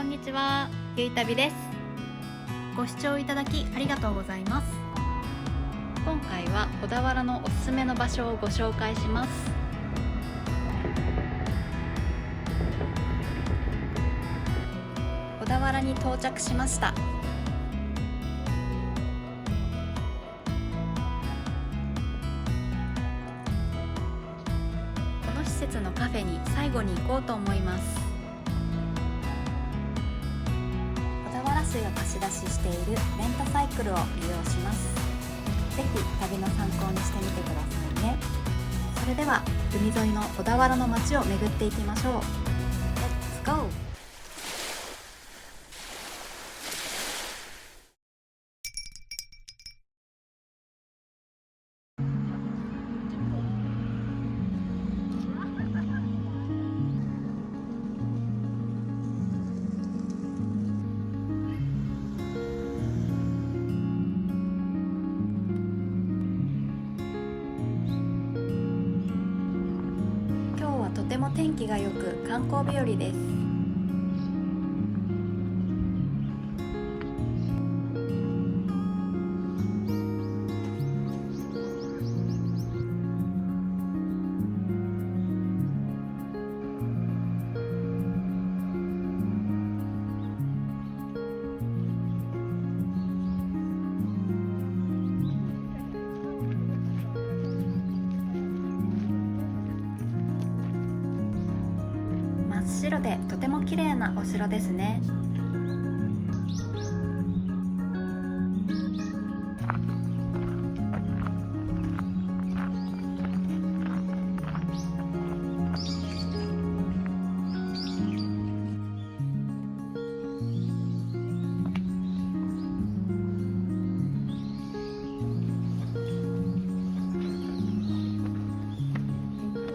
んにちは、ゆいたびです。ご視聴いただきありがとうございます。今回は小田原のおすすめの場所をご紹介します。小田原に到着しました。この施設のカフェに最後に行こうと思います。小田原市が貸し出ししているレンタサイクルを利用します。ぜひ旅の参考にしてみてくださいね。それでは海沿いの小田原の街を巡っていきましょう。 Let's go!とても天気が良く観光日和です。真っ白でとても綺麗なお城ですね。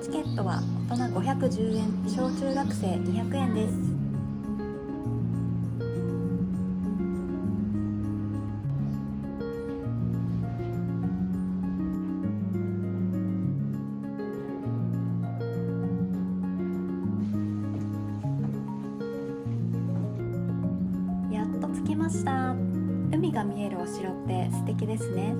チケットは大人510円、小中学生200円です。やっと着きました。海が見えるお城って素敵ですね。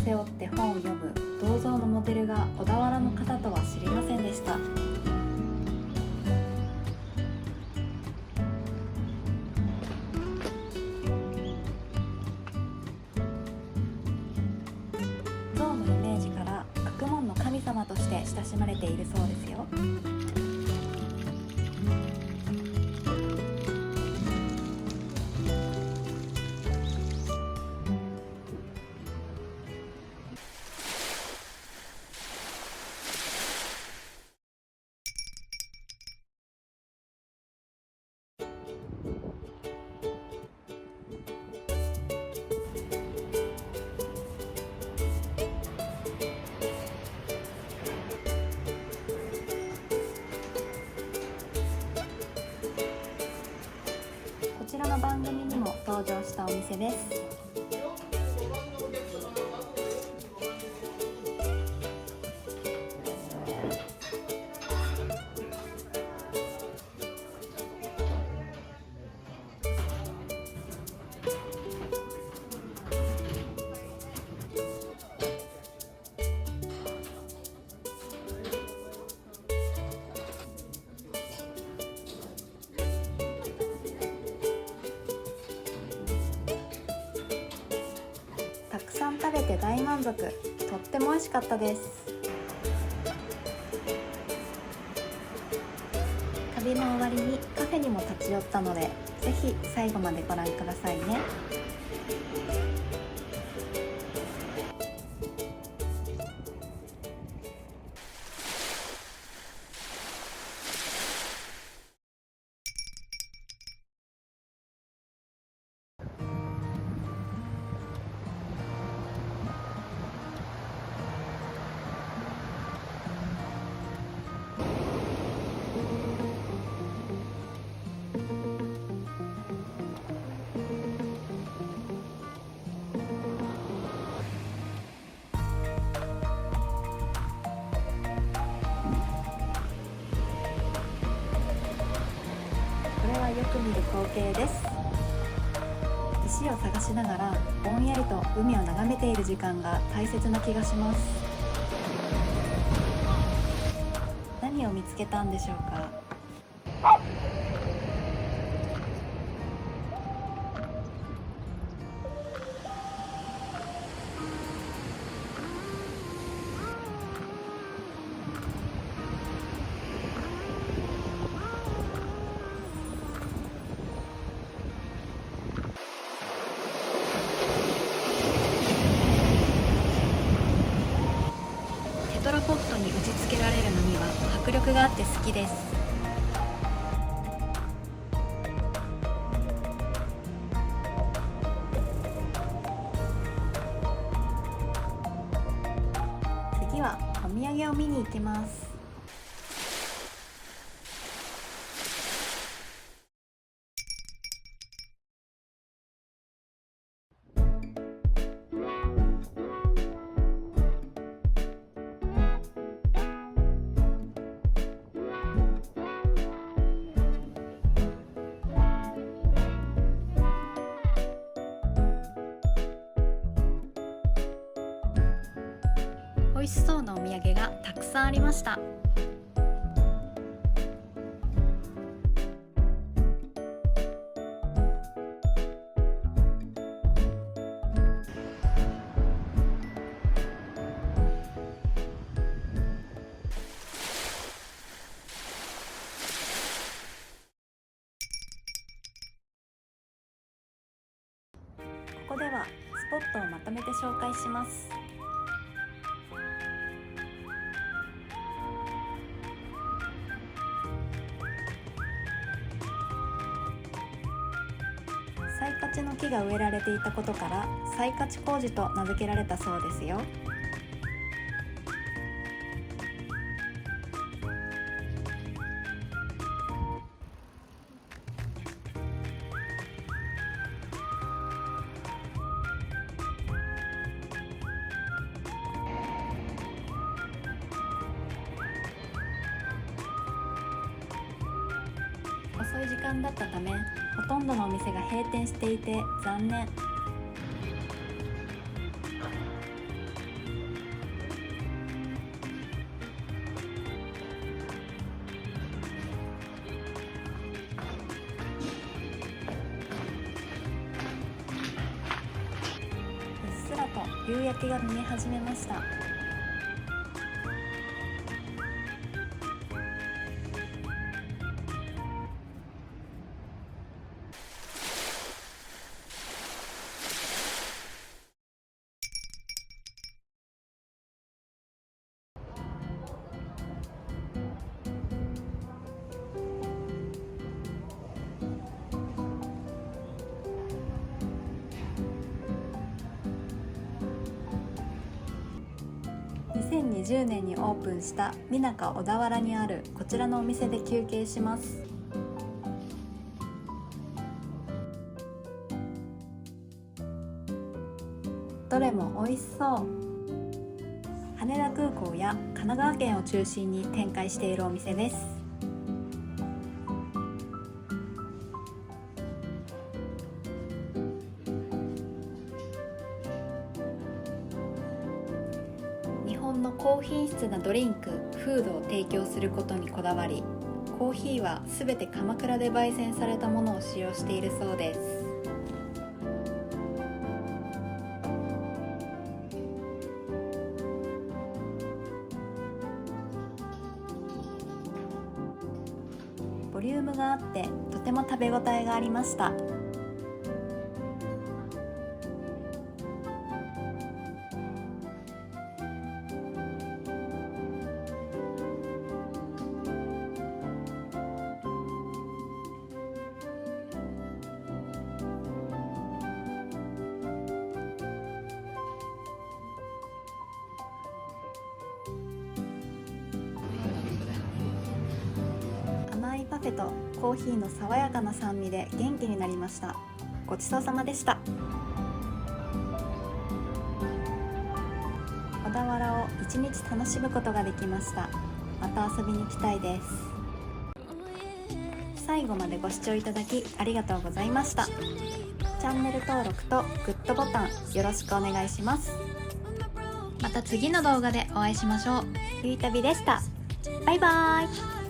背負って本を読む銅像のモデルが小田原の方とは知りませんでした。象のイメージから学問の神様として親しまれているそうですよ。こちらの番組にも登場したお店です。たくさん食べて大満足。とっても美味しかったです。旅の終わりにカフェにも立ち寄ったので、ぜひ最後までご覧くださいね。これはよく見る光景です。石を探しながらぼんやりと海を眺めている時間が大切な気がします。何を見つけたんでしょうか。テトラポットに打ち付けられる波は迫力があって好きです。次はお土産を見に行きます。美味しそうなお土産がたくさんありました。ここではスポットをまとめて紹介します。サイカチの木が植えられていたことからサイカチ工事と名付けられたそうですよ。遅い時間だったため、ほとんどのお店が閉店していて残念。うっすらと夕焼けが見え始めました。2020年にオープンしたみなか小田原にあるこちらのお店で休憩します。どれも美味しそう。羽田空港や神奈川県を中心に展開しているお店です。日本の高品質なドリンク、フードを提供することにこだわり、コーヒーはすべて鎌倉で焙煎されたものを使用しているそうです。リュームがあってとても食べ応えがありました。甘いパフェとコーヒーの爽やかな酸味で元気になりました。ごちそうさまでした。小田原を一日楽しむことができました。また遊びに行きたいです。最後までご視聴いただきありがとうございました。チャンネル登録とグッドボタンよろしくお願いします。また次の動画でお会いしましょう。ゆいたびでした。バイバーイ。